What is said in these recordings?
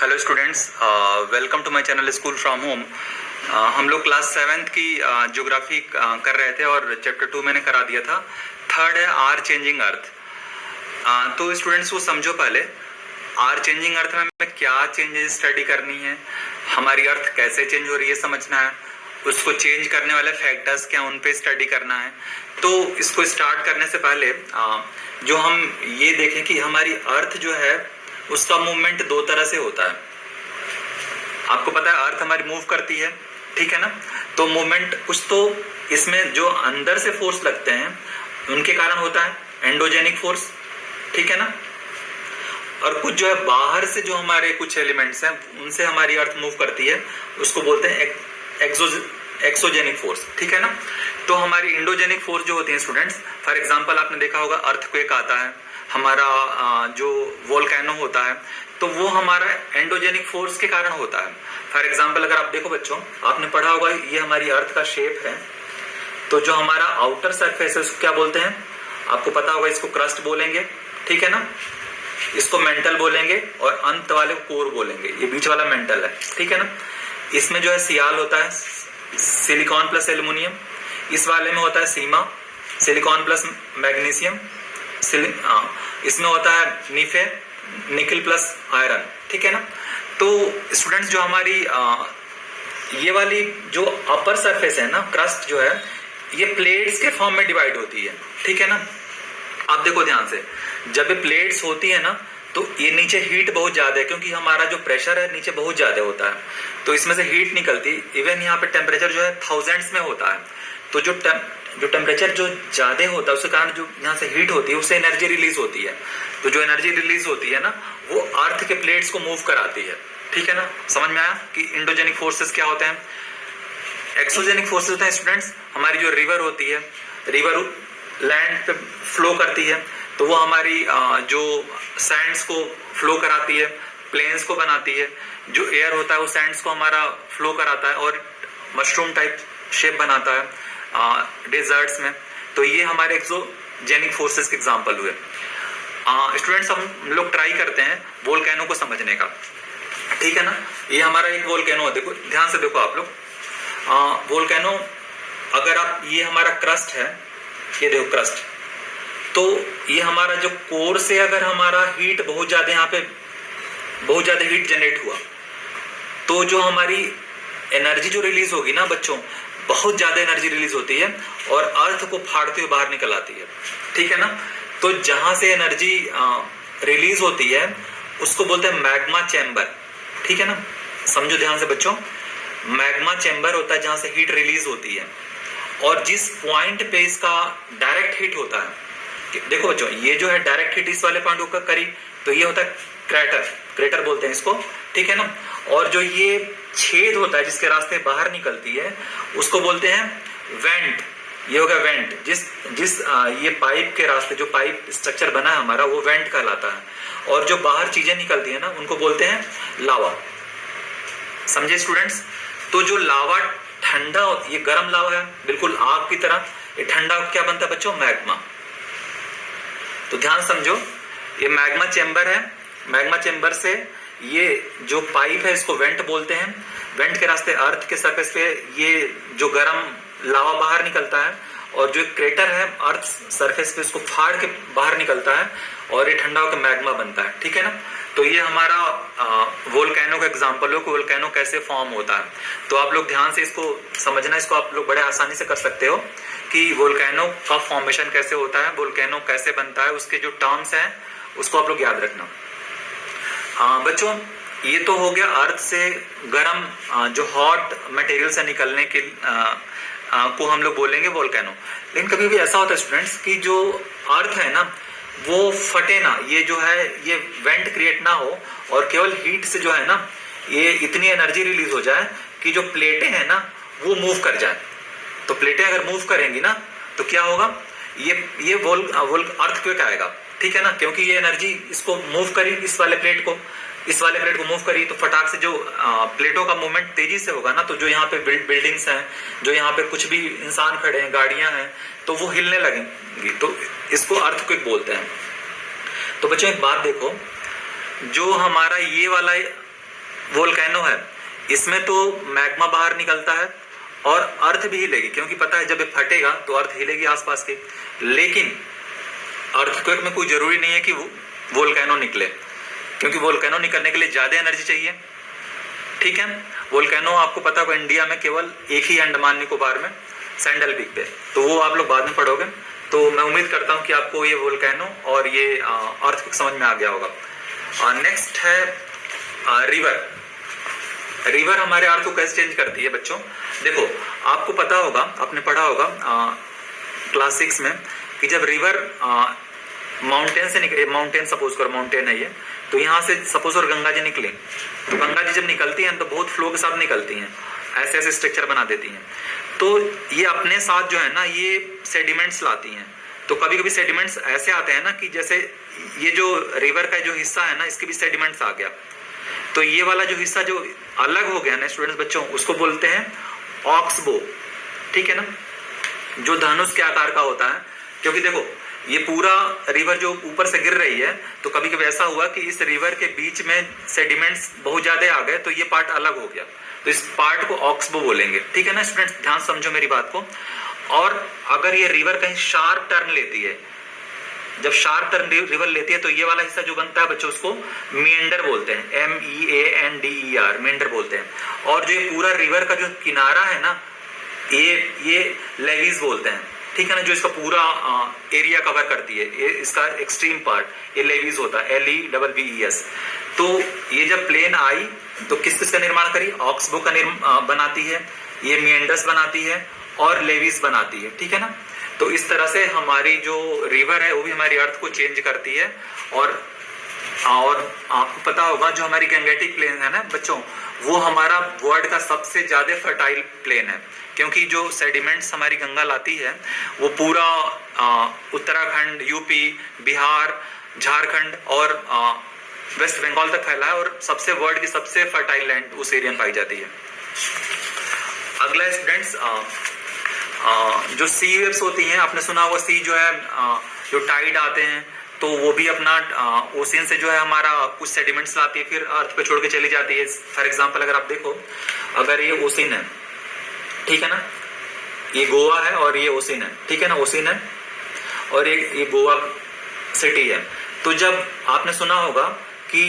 Hello students, welcome to my channel school from home. हम लोग class 7th की geography कर रहे थे और चैप्टर 2 मैंने करा दिया था। थर्ड है आर चेंजिंग अर्थ। तो स्टूडेंट्स वो समझो पहले आर चेंजिंग अर्थ में हमें क्या चेंजेस स्टडी करनी है, हमारी अर्थ कैसे चेंज हो रही है समझना है, उसको चेंज करने वाले फैक्टर्स क्या उन पे स्टडी करना है। तो इसको स्टार्ट करने से पहले जो हम ये देखें कि हमारी अर्थ जो है उसका मूवमेंट दो तरह से होता है। आपको पता है अर्थ हमारी मूव करती है, ठीक है ना। तो मूवमेंट कुछ तो इसमें जो अंदर से फोर्स लगते हैं उनके कारण होता है, एंडोजेनिक फोर्स, ठीक है ना। और कुछ जो है बाहर से जो हमारे कुछ एलिमेंट्स हैं उनसे हमारी अर्थ मूव करती है, उसको बोलते हैं एक्सोजेनिक फोर्स, ठीक है ना। तो हमारी इंडोजेनिक फोर्स जो होती है स्टूडेंट्स, फॉर एग्जांपल आपने देखा होगा अर्थक्वेक आता है, हमारा जो वोल्केनो होता है, तो वो हमारा एंडोजेनिक फोर्स के कारण होता है। फॉर एग्जांपल अगर आप देखो बच्चों, आपने पढ़ा होगा ये हमारी अर्थ का शेप है, तो जो हमारा आउटर सरफेस है उसको क्या बोलते हैं, आपको पता होगा, इसको क्रस्ट बोलेंगे, ठीक है ना, इसको मेंटल बोलेंगे और अंत वाले को कोर बोलेंगे, ये बीच वाला मेंटल है, ठीक है ना। इसमें जो है सियाल होता है, सिलिकॉन प्लस एल्यूमिनियम, इस वाले में होता है सीमा, सिलिकॉन प्लस मैग्नीशियम, इसमें होता है नीफे, निकल प्लस आयरन, ठीक है ना। तो स्टूडेंट्स जो हमारी ये वाली जो अपर सरफेस है ना, क्रस्ट जो है, ये प्लेट्स के फॉर्म में डिवाइड होती है, ठीक है ना। आप देखो ध्यान से, जब ये प्लेट्स होती है ना तो ये नीचे हीट बहुत ज्यादा है, क्योंकि हमारा जो प्रेशर है नीचे बहुत ज्यादा होता है, तो इसमें से हीट निकलती, इवन यहाँ पे टेम्परेचर जो है थाउजेंड्स में होता है। तो जो टेम्परेचर जो ज्यादा होता है उसके कारण जो यहाँ से हीट होती है उससे एनर्जी रिलीज होती है। तो जो एनर्जी रिलीज होती है ना वो अर्थ के प्लेट्स को मूव कराती है, ठीक है ना। समझ में आया कि इंडोजेनिक फोर्सेस क्या होते हैं, एक्सोजेनिक फोर्सेस होते हैं स्टूडेंट्स। हमारी जो रिवर होती है, रिवर लैंड पे फ्लो करती है, तो वो हमारी जो सैंड्स को फ्लो कराती है, प्लेन्स को बनाती है। जो एयर होता है वो सैंड्स को हमारा फ्लो कराता है और मशरूम टाइप शेप बनाता है डेजर्ट्स में। तो ये हमारे एक्सोजेनिक फोर्सेस के एग्जांपल हुए। स्टूडेंट्स हम लोग ट्राई करते हैं वोल्केनो को समझने का, ठीक है ना। ये हमारा एक वोल्केनो है, देखो ध्यान से देखो आप लोग। वोल्केनो अगर आप, ये हमारा क्रस्ट है, ये देखो क्रस्ट, तो ये हमारा जो कोर से अगर हमारा हीट बहुत ज्यादा, यहाँ पे बहुत ज्यादा हीट जनरेट हुआ, तो जो हमारी एनर्जी जो रिलीज होगी ना बच्चों, बहुत ज्यादा एनर्जी रिलीज होती है और अर्थ को फाड़ते हुए बाहर निकल आती है, ठीक है ना। तो जहां से एनर्जी रिलीज होती है उसको बोलते हैं मैग्मा चैम्बर, ठीक है ना। समझो ध्यान से बच्चों, मैग्मा चैम्बर होता है जहां से हीट रिलीज होती है, और जिस पॉइंट पे इसका डायरेक्ट हीट होता है, देखो बच्चों ये जो है डायरेक्ट हीट इस वाले पॉइंट को करी, तो ये होता है क्रेटर बोलते हैं इसको, ठीक है ना। और जो ये छेद होता है जिसके रास्ते बाहर निकलती है उसको बोलते हैं वेंट, ये होगा वेंट। जिस ये पाइप के रास्ते, जो पाइप स्ट्रक्चर बना है हमारा, वो वेंट कहलाता है। और जो बाहर चीजें निकलती है ना उनको बोलते हैं लावा। समझे स्टूडेंट्स। तो जो लावा ठंडा, ये गर्म लावा है बिल्कुल आग की तरह, ये ठंडा क्या बनता है बच्चों, मैग्मा। तो ध्यान समझो, ये मैग्मा चेंबर है, मैग्मा चेंबर से ये जो पाइप है इसको वेंट बोलते हैं। वेंट के रास्ते अर्थ के सरफेस पे ये जो गर्म लावा बाहर निकलता है, और जो क्रेटर है अर्थ सरफेस पे उसको फाड़ के बाहर निकलता है और ये ठंडा होकर मैग्मा बनता है, ठीक है ना। तो ये हमारा वोल्केनो का एग्जांपल हो कि वोल्केनो कैसे फॉर्म होता है। तो आप लोग ध्यान से इसको समझना, इसको आप लोग बड़े आसानी से कर सकते हो कि वोल्केनो का फॉर्मेशन कैसे होता है, वोल्केनो कैसे बनता है, उसके जो टर्म्स हैं उसको आप लोग याद रखना। बच्चों ये तो हो गया अर्थ से गर्म जो हॉट मटेरियल से निकलने के को हम लोग बोलेंगे वोल्केनो। लेकिन कभी भी ऐसा होता है स्टूडेंट्स कि जो अर्थ है ना वो फटे ना, ये जो है ये वेंट क्रिएट ना हो, और केवल हीट से जो है ना ये इतनी एनर्जी रिलीज हो जाए कि जो प्लेटें हैं ना वो मूव कर जाए। तो प्लेटें अगर मूव करेंगी ना तो क्या होगा, ये अर्थक्वेक आएगा, ठीक है ना। क्योंकि ये एनर्जी इसको मूव करी, इस वाले प्लेट को मूव करी, तो फटाक से जो प्लेटों का मूवमेंट तेजी से होगा ना, तो जो यहाँ पे बिल्डिंग्स हैं, जो यहाँ पे कुछ भी इंसान खड़े हैं, गाड़ियां हैं, तो वो हिलने लगेंगी, तो इसको अर्थक्वेक बोलते हैं। तो बच्चों एक बात देखो, जो हमारा ये वाला वोल्केनो है, इसमें तो मैग्मा बाहर निकलता है और अर्थ भी हिलेगी, क्योंकि पता है जब ये फटेगा तो अर्थ हिलेगी आसपास की। लेकिन अर्थक्वेक में कोई जरूरी नहीं है कि वोल्केनो निकले, क्योंकि वोल्केनो निकलने के लिए ज्यादा एनर्जी चाहिए। ठीक है, वोल्केनो आपको पता होगा इंडिया में केवल एक ही अंडमान निकोबार में, सैंडल पीक पे, तो वो आप लोग बाद में पढ़ोगे। तो मैं उम्मीद करता हूँ कि आपको ये वोल्केनो और ये अर्थक्वेक समझ में आ गया होगा। नेक्स्ट है रिवर। रिवर हमारे अर्थ को कैसे चेंज करती है बच्चों? देखो, आपको पता होगा, आपने पढ़ा होगा क्लास 6 में कि जब रिवर माउंटेन से निकले, माउंटेन सपोज करो, माउंटेन है ये, तो यहाँ से सपोज और गंगा जी निकले, तो गंगा जी जब निकलती हैं तो बहुत फ्लो के साथ निकलती हैं, ऐसे ऐसे स्ट्रक्चर बना देती हैं। तो ये अपने साथ जो है ना, ये सेडिमेंट्स लाती हैं। तो कभी कभी सेडिमेंट्स ऐसे आते हैं ना कि जैसे ये जो रिवर का जो हिस्सा है ना, इसके भी सेडिमेंट्स आ गया, तो ये वाला जो हिस्सा जो अलग हो गया ना स्टूडेंट्स बच्चों, उसको बोलते हैं ऑक्सबो। ठीक है ना, जो धनुष के आकार का होता है। क्योंकि देखो, ये पूरा रिवर जो ऊपर से गिर रही है, तो कभी कभी ऐसा हुआ कि इस रिवर के बीच में सेडिमेंट्स बहुत ज्यादा आ गए, तो ये पार्ट अलग हो गया, तो इस पार्ट को ऑक्सबो बोलेंगे। ठीक है ना स्टूडेंट्स, ध्यान समझो मेरी बात को। और अगर ये रिवर कहीं शार्प टर्न लेती है, जब शार्प टर्न रिवर लेती है, तो ये वाला हिस्सा जो बनता है बच्चों, उसको मिएंडर बोलते हैं, MEANDER, मिएंडर बोलते हैं। और जो ये पूरा रिवर का जो किनारा है ना, ये लेवीज बोलते हैं। ठीक है ना, जो इसका पूरा एरिया कवर करती है, ये इसका एक्सट्रीम पार्ट, ये लेवीज होता है, LEVES। तो ये जब प्लेन आई तो किस किस का निर्माण करी? ऑक्सबो का बनाती है, ये मिएंडर्स बनाती है और लेवीज बनाती है। ठीक है ना, तो इस तरह से हमारी जो रिवर है वो भी हमारी अर्थ को चेंज करती है। और आपको पता होगा जो हमारी गंगेटिक प्लेन है ना बच्चों, वो हमारा वर्ल्ड का सबसे ज्यादा फर्टाइल प्लेन है, क्योंकि जो सेडिमेंट्स हमारी गंगा लाती है वो पूरा उत्तराखंड, यूपी, बिहार, झारखंड और वेस्ट बंगाल तक फैला है, और सबसे वर्ल्ड की सबसे फर्टाइल लैंड उस एरिया में पाई जाती है। अगला स्टूडेंट्स, जो सी वेव्स होती हैं, आपने सुना होगा सी जो है, जो टाइड आते हैं तो वो भी अपना ओशियन से जो है हमारा कुछ सेडिमेंट्स लाती है, फिर अर्थ पे छोड़ के चली जाती है। फॉर एग्जांपल अगर आप देखो, अगर ये ओशियन है, ठीक है ना, ये गोवा है और ये ओशियन है, ठीक है ना, ओशियन है और ये गोवा सिटी है। तो जब आपने सुना होगा कि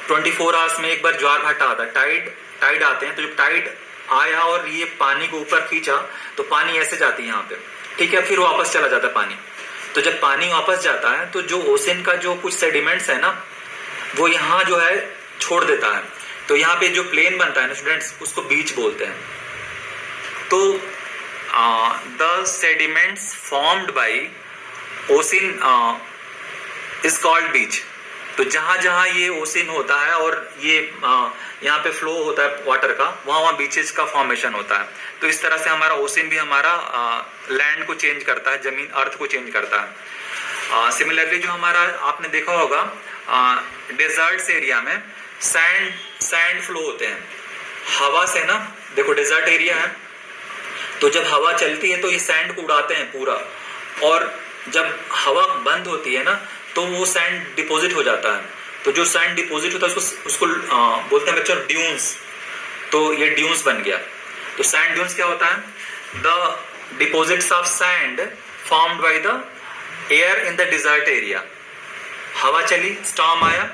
24 आवर्स में एक बार ज्वार भाटा आता है, टाइड आते हैं, तो जब टाइड आया और ये पानी को ऊपर खींचा तो पानी ऐसे जाती है यहाँ पे, ठीक है, फिर वापस चला जाता है पानी। तो जब पानी वापस जाता है तो जो ओशियन का जो कुछ सेडिमेंट्स है ना, वो यहाँ जो है छोड़ देता है, तो यहाँ पे जो प्लेन बनता है ना स्टूडेंट्स, उसको बीच बोलते हैं। तो the sediments formed by ocean is called beach. तो जहां जहां ये ओशियन होता है और ये यहाँ पे फ्लो होता है वाटर का, वहां बीचेस का फॉर्मेशन होता है। तो इस तरह से हमारा ओशियन भी हमारा लैंड को चेंज करता है, जमीन अर्थ को चेंज करता है। सिमिलरली जो हमारा आपने देखा होगा डेजर्ट्स एरिया में सैंड फ्लो होते हैं हवा से ना। देखो डेजर्ट एरिया है, तो जब हवा चलती है तो ये सैंड को उड़ाते हैं पूरा, और जब हवा बंद होती है ना तो वो सैंड डिपॉजिट हो जाता है। तो जो सैंड डिपॉजिट होता है उसको बोलते हैं बच्चों ड्यून्स। तो ये ड्यून्स बन गया। तो सैंड ड्यून्स क्या होता है? The deposits of sand formed by the air in the dessert area. हवा चली, स्टॉर्म आया,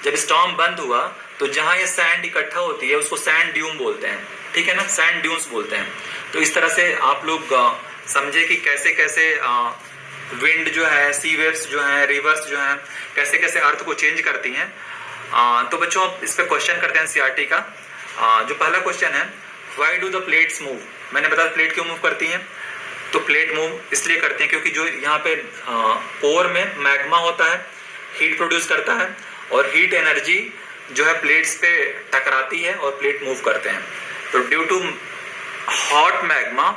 जब स्टॉर्म बंद हुआ तो जहां ये सैंड इकट्ठा होती है उसको सैंड ड्यून बोलते हैं, ठीक है ना, सैंड ड्यून्स बोलते हैं। तो इस तरह से आप लोग समझे कि कैसे कैसे विंड जो है, सी वेव्स जो है, रिवर्स जो है, कैसे कैसे अर्थ को चेंज करती हैं। तो बच्चों इस पे क्वेश्चन करते हैं सीआरटी का। जो पहला क्वेश्चन है, why do the plates move? मैंने बताया प्लेट क्यों मूव करती हैं। तो प्लेट मूव इसलिए करते हैं क्योंकि जो यहाँ पे कोर में मैग्मा होता है, हीट प्रोड्यूस करता है, और हीट एनर्जी जो है प्लेट्स पे टकराती है और प्लेट मूव करते हैं। तो due to hot magma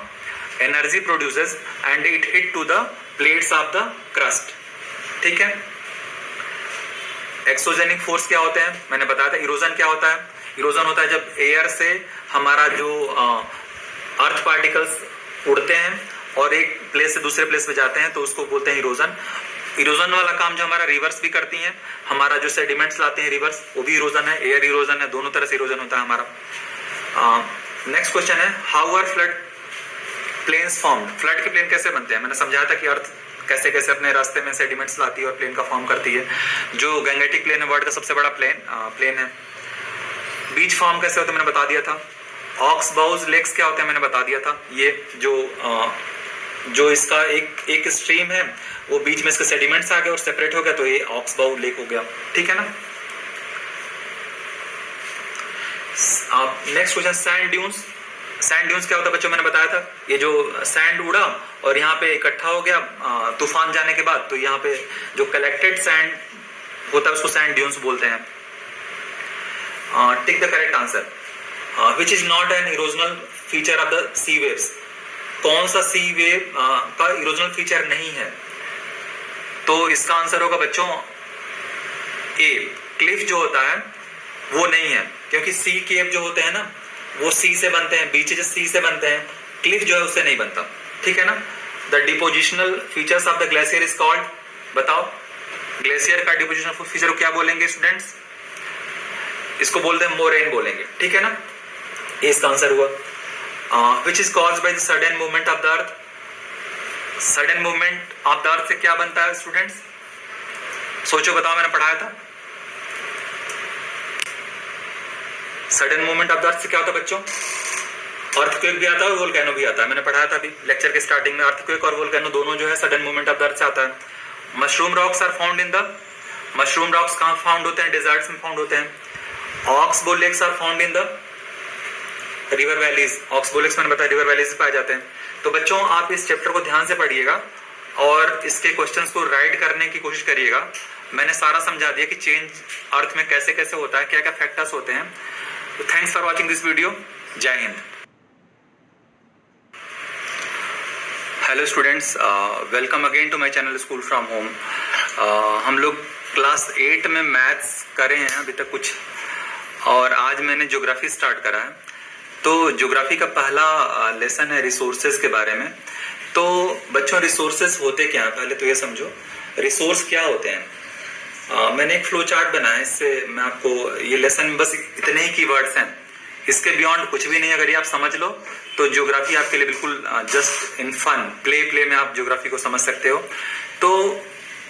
energy produces and it hit to the plates of the crust, ठीक है। एक्सोजेनिक फोर्स क्या होते हैं मैंने बताया था। इरोजन क्या होता है? इरोजन होता है जब एयर से हमारा जो अर्थ पार्टिकल्स उड़ते हैं और एक प्लेस से दूसरे प्लेस पे जाते हैं, तो उसको बोलते हैं इरोजन। इरोजन वाला काम जो हमारा रिवर्स भी करती हैं, हमारा जो सेडिमेंट्स लाते हैं रिवर्स, वो भी इरोजन है, एयर इरोजन है, दोनों तरह से इरोजन होता है हमारा। नेक्स्ट क्वेश्चन है, how are flood plains formed? Flood के प्लेन कैसे बनते हैं? मैंने समझाया था कि अर्थ कैसे कैसे अपने रास्ते में सेडिमेंट्स लाती है और प्लेन का फॉर्म करती है। जो गैंगेटिक प्लेन है वर्ल्ड का सबसे बड़ा प्लेन है। बीच फॉर्म कैसे होते हैं मैंने बता दिया था। ऑक्स बाउज लेक्स क्या होते हैं मैंने बता दिया था। ये जो इसका एक स्ट्रीम है, वो बीच में इसके सेडिमेंट्स आ गए और सेपरेट हो गया, तो ये ऑक्स बाउ लेक हो गया, ठीक है ना। Next question, sand dunes. Sand dunes क्या होता है बच्चों? मैंने बताया था, ये जो सैंड उड़ा और यहाँ पे इकट्ठा हो गया तूफान जाने के बाद, तो यहाँ पे जो कलेक्टेड सैंड होता है उसको सैंड ड्यून्स बोलते हैं। Tick the correct answer. Which is not an erosional feature of the sea waves? कौन सा सी वेव का इरोजनल फीचर नहीं है? तो इसका आंसर होगा बच्चों ए, क्लिफ जो होता है वो नहीं है, क्योंकि सी केव जो होते हैं ना वो सी से बनते हैं, बीचेज सी से बनते हैं, क्लिफ जो है उससे नहीं बनता, ठीक है ना। The depositional features of the glacier is called, बताओ ग्लेशियर का डिपोजिशनल फीचर को क्या बोलेंगे स्टूडेंट्स? इसको बोलते हैं मोरेन बोलेंगे, ठीक है ना। ये इसका आंसर हुआ। Which is caused by the sudden movement of the earth? Sudden movement of the earth से क्या बनता है स्टूडेंट्स? सोचो, बताओ, मैंने पढ़ाया था। Sudden movement of the earth से क्या होता है बच्चों? अर्थक्वेक भी आता है और वोल्केनो भी आता है, मैंने पढ़ाया था अभी लेक्चर के स्टार्टिंग में। अर्थक्वेक और वोल्केनो दोनों जो है sudden movement of the earth से आता है। Mushroom rocks are found in the, mushroom rocks कहां फाउंड होते हैं? डेजर्ट्स में फाउंड होते हैं। Oxbow lakes are found in the river valleys. Oxbow lakes मैंने बताया रिवर वैलीज पाए जाते हैं। तो बच्चों आप इस चैप्टर को ध्यान से पढ़िएगा और इसके क्वेश्चंस को राइट करने की कोशिश करिएगा। मैंने सारा समझा दिया कि चेंज अर्थ में कैसे कैसे होता है, क्या क्या फैक्टर्स होते हैं। तो thanks for watching this video. जय हिंद। Hello students, welcome again to my channel school from home. हम लोग क्लास 8 में मैथ्स करे हैं अभी तक कुछ, और आज मैंने ज्योग्राफी स्टार्ट करा है। तो ज्योग्राफी का पहला लेसन है रिसोर्सेज के बारे में। तो बच्चों रिसोर्सेज होते क्या है पहले तो ये समझो। रिसोर्स क्या होते हैं? मैंने एक फ्लो चार्ट बनाया है, इससे मैं आपको ये लेसन में बस इतने ही कीवर्ड्स हैं, इसके बियॉन्ड कुछ भी नहीं। अगर ये आप समझ लो तो ज्योग्राफी आपके लिए बिल्कुल जस्ट इन फन प्ले में आप ज्योग्राफी को समझ सकते हो। तो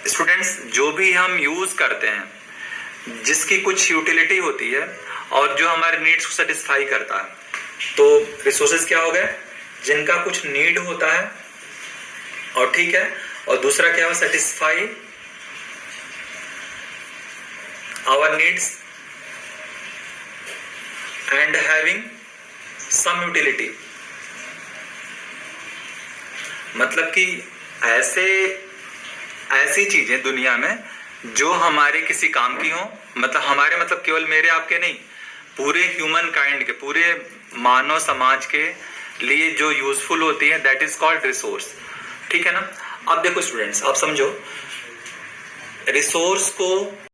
स्टूडेंट्स, जो भी हम यूज करते हैं जिसकी कुछ यूटिलिटी होती है और जो हमारे नीड्स को सेटिस्फाई करता है, तो रिसोर्सेज क्या हो गए? जिनका कुछ नीड होता है, और ठीक है, और दूसरा क्या हो? Satisfy our needs and having some utility। मतलब कि ऐसी चीजें दुनिया में जो हमारे किसी काम की हो, मतलब हमारे मतलब केवल मेरे आपके नहीं, पूरे ह्यूमन काइंड के, पूरे मानव समाज के लिए जो यूजफुल होती है, दैट इज कॉल्ड रिसोर्स, ठीक है ना। अब देखो स्टूडेंट्स, आप समझो रिसोर्स को